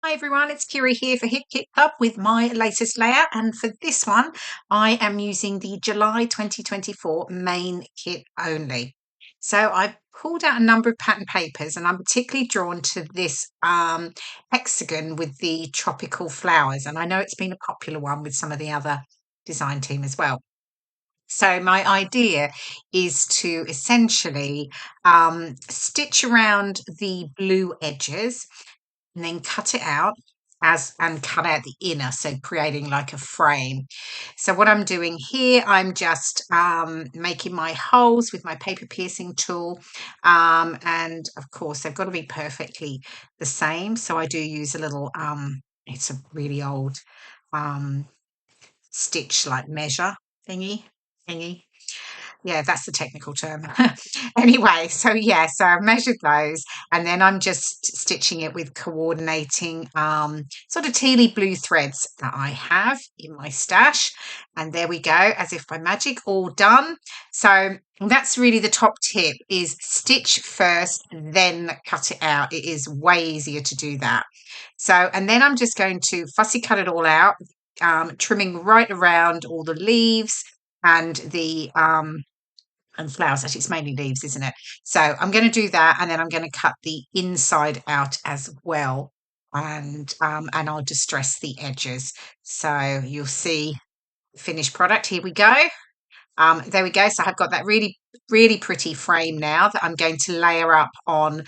Hi everyone, it's KIREI here for Hit Kit Club with my latest layout, and for this one I am using the July 2024 main kit only. So I've pulled out a number of pattern papers and I'm particularly drawn to this hexagon with the tropical flowers, and I know it's been a popular one with some of the other design team as well. So my idea is to essentially stitch around the blue edges and then cut it out and cut out the inner, so creating like a frame. So what I'm doing here, I'm just making my holes with my paper piercing tool, and of course they've got to be perfectly the same, so I do use a little it's a really old um stitch like measure thingy. Yeah, that's the technical term. Anyway, so yeah, so I've measured those and then I'm just stitching it with coordinating sort of tealy blue threads that I have in my stash. And there we go, as if by magic, all done. So that's really the top tip, is stitch first, then cut it out. It is way easier to do that. So, and then I'm just going to fussy cut it all out, trimming right around all the leaves and the and flowers. Actually, it's mainly leaves, isn't it? So I'm going to do that, and then I'm going to cut the inside out as well, and I'll distress the edges. So you'll see the finished product. Here we go. There we go. So I've got that really pretty frame now that I'm going to layer up on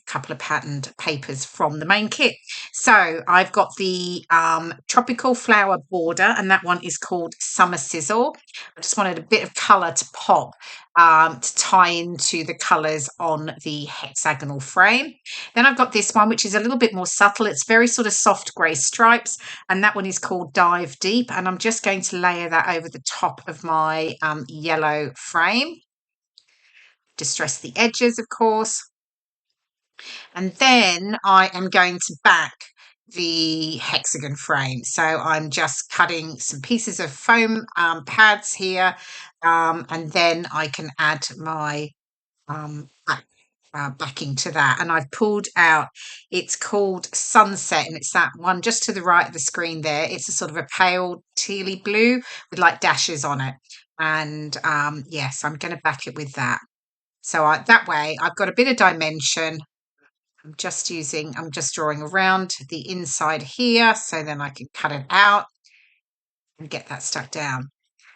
couple of patterned papers from the main kit. So I've got the tropical flower border, and that one is called Summer Sizzle. I just wanted a bit of colour to pop, to tie into the colours on the hexagonal frame. Then I've got this one, which is a little bit more subtle. It's very sort of soft grey stripes, and that one is called Dive Deep, and I'm just going to layer that over the top of my yellow frame. Distress the edges, of course. And then I am going to back the hexagon frame. So I'm just cutting some pieces of foam pads here, and then I can add my backing to that. And I've pulled out, it's called Sunset, and it's that one just to the right of the screen there. It's a sort of a pale tealy blue with like dashes on it. And yes, I'm going to back it with that. So that way I've got a bit of dimension. I'm just drawing around the inside here, so then I can cut it out and get that stuck down.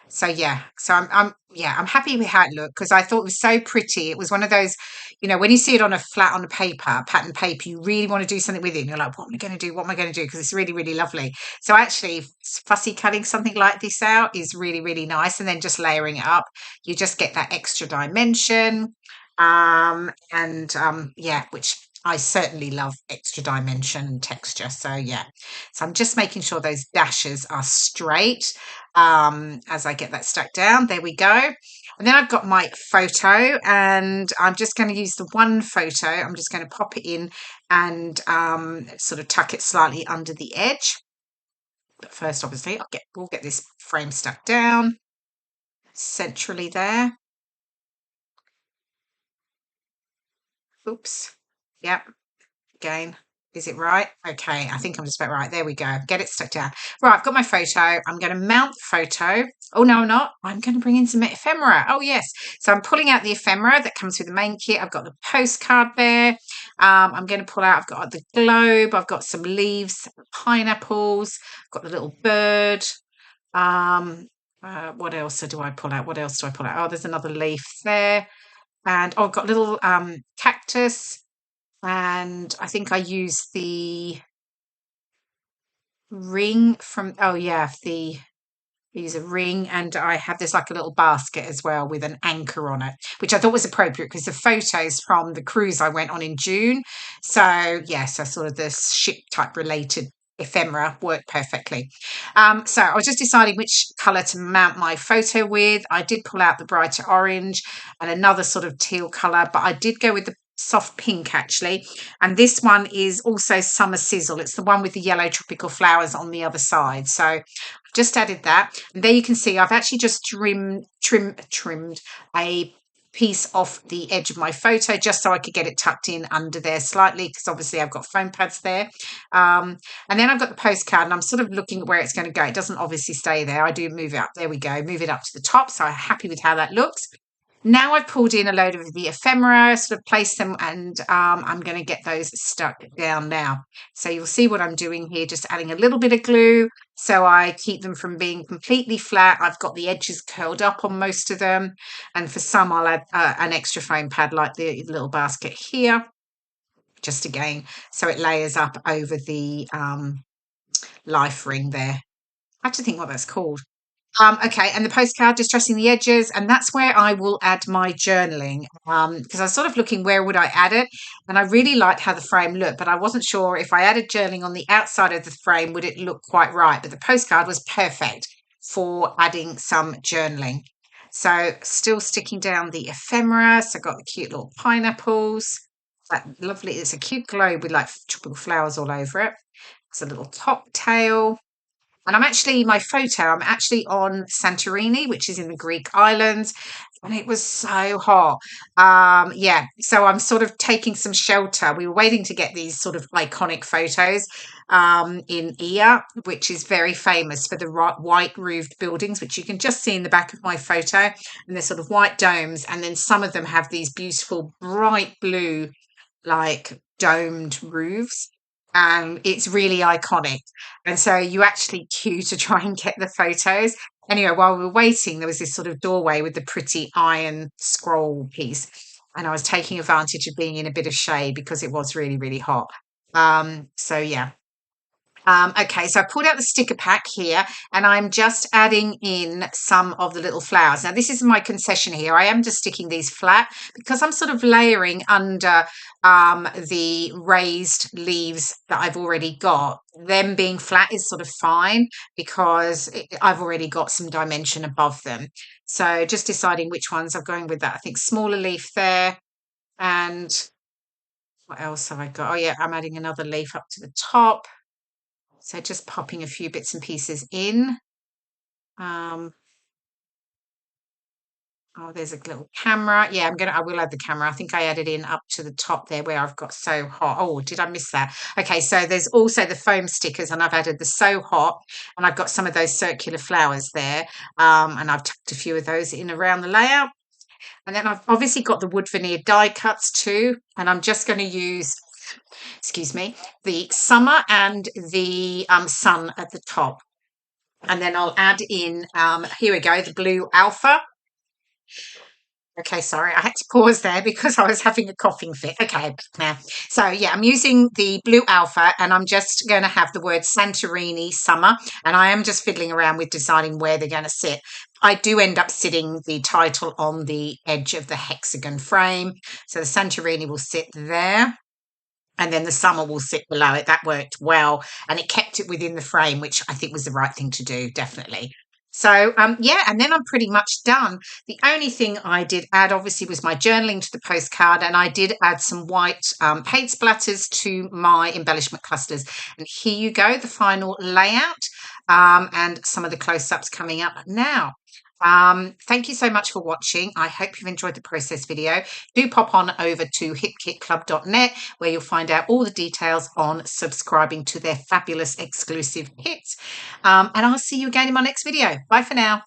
So yeah, so I'm happy with how it looked, because I thought it was so pretty. It was one of those, when you see it on a paper, pattern paper, you really want to do something with it, and you're like, what am I going to do? What am I going to do? Because it's really lovely. So actually, fussy cutting something like this out is really nice, and then just layering it up, you just get that extra dimension. Yeah, which I certainly love extra dimension and texture. So yeah, so I'm just making sure those dashes are straight as I get that stuck down. There we go. And then I've got my photo, and I'm just going to use the one photo. I'm just going to pop it in and sort of tuck it slightly under the edge. But first, obviously, we'll get this frame stuck down centrally there. Oops. Yep. Again. Is it right? Okay, I think I'm just about right. There we go. Get it stuck down. Right, I've got my photo. I'm going to mount the photo. Oh, no, I'm not. I'm going to bring in some ephemera. Oh, yes. So I'm pulling out the ephemera that comes with the main kit. I've got the postcard there. I'm going to pull out, I've got the globe. I've got some leaves, pineapples. I've got the little bird. What else do I pull out? What else do I pull out? Oh, there's another leaf there. And I've got a little cactus, and I think I use the ring from, oh yeah, use a ring, and I have this like a little basket as well with an anchor on it, which I thought was appropriate because the photos from the cruise I went on in June. So yes, so sort of the ship type related ephemera work perfectly. So I was just deciding which colour to mount my photo with. I did pull out the brighter orange and another sort of teal colour, but I did go with the soft pink actually, and this one is also Summer Sizzle. It's the one with the yellow tropical flowers on the other side. So I've just added that, and there you can see I've actually just trimmed a piece off the edge of my photo just so I could get it tucked in under there slightly, because obviously I've got foam pads there. And then I've got the postcard, and I'm sort of looking at where it's going to go. It doesn't obviously stay there. I do move it up. There we go. Move it up to the top. So I'm happy with how that looks. Now I've pulled in a load of the ephemera, sort of placed them, and I'm going to get those stuck down now. So you'll see what I'm doing here, just adding a little bit of glue so I keep them from being completely flat. I've got the edges curled up on most of them, and for some I'll add an extra foam pad like the little basket here, just again so it layers up over the life ring there. I have to think what that's called. Okay, and the postcard, just dressing the edges, and that's where I will add my journaling, because I was sort of looking where would I add it, and I really liked how the frame looked, but I wasn't sure if I added journaling on the outside of the frame, would it look quite right? But the postcard was perfect for adding some journaling. So still sticking down the ephemera, so I've got the cute little pineapples, that lovely, it's a cute globe with like tropical flowers all over it. It's a little top tail. And I'm actually on Santorini, which is in the Greek islands, and it was so hot. Yeah, so I'm sort of taking some shelter. We were waiting to get these sort of iconic photos in Ia, which is very famous for the white roofed buildings, which you can just see in the back of my photo. And they're sort of white domes, and then some of them have these beautiful bright blue, like domed roofs. And it's really iconic. And so you actually queue to try and get the photos. Anyway, while we were waiting, there was this sort of doorway with the pretty iron scroll piece. And I was taking advantage of being in a bit of shade because it was really, really hot. So yeah, okay, so I pulled out the sticker pack here, and I'm just adding in some of the little flowers. Now, this is my concession here. I am just sticking these flat because I'm sort of layering under the raised leaves that I've already got. Them being flat is sort of fine because I've already got some dimension above them. So just deciding which ones I'm going with that. I think smaller leaf there, and what else have I got? Oh yeah, I'm adding another leaf up to the top. So just popping a few bits and pieces in. Oh, there's a little camera. Yeah, I will add the camera. I think I added in up to the top there where I've got So Hot. Oh, did I miss that? Okay, so there's also the foam stickers, and I've added the So Hot, and I've got some of those circular flowers there. And I've tucked a few of those in around the layout. And then I've obviously got the wood veneer die cuts too, and I'm just going to use, excuse me, the summer and the sun at the top. And then I'll add in, here we go, the blue alpha. Okay, sorry, I had to pause there because I was having a coughing fit. Okay, now, so yeah, I'm using the blue alpha, and I'm just going to have the word Santorini summer, and I am just fiddling around with deciding where they're going to sit. I do end up sitting the title on the edge of the hexagon frame, so the Santorini will sit there, and then the summer will sit below it. That worked well, and it kept it within the frame, which I think was the right thing to do, definitely. So yeah, and then I'm pretty much done. The only thing I did add obviously was my journaling to the postcard, and I did add some white paint splatters to my embellishment clusters. And here you go, the final layout, and some of the close-ups coming up now. Thank you so much for watching. I hope you've enjoyed the process video. Do pop on over to hitkitclub.net, where you'll find out all the details on subscribing to their fabulous exclusive kits. And I'll see you again in my next video. Bye for now.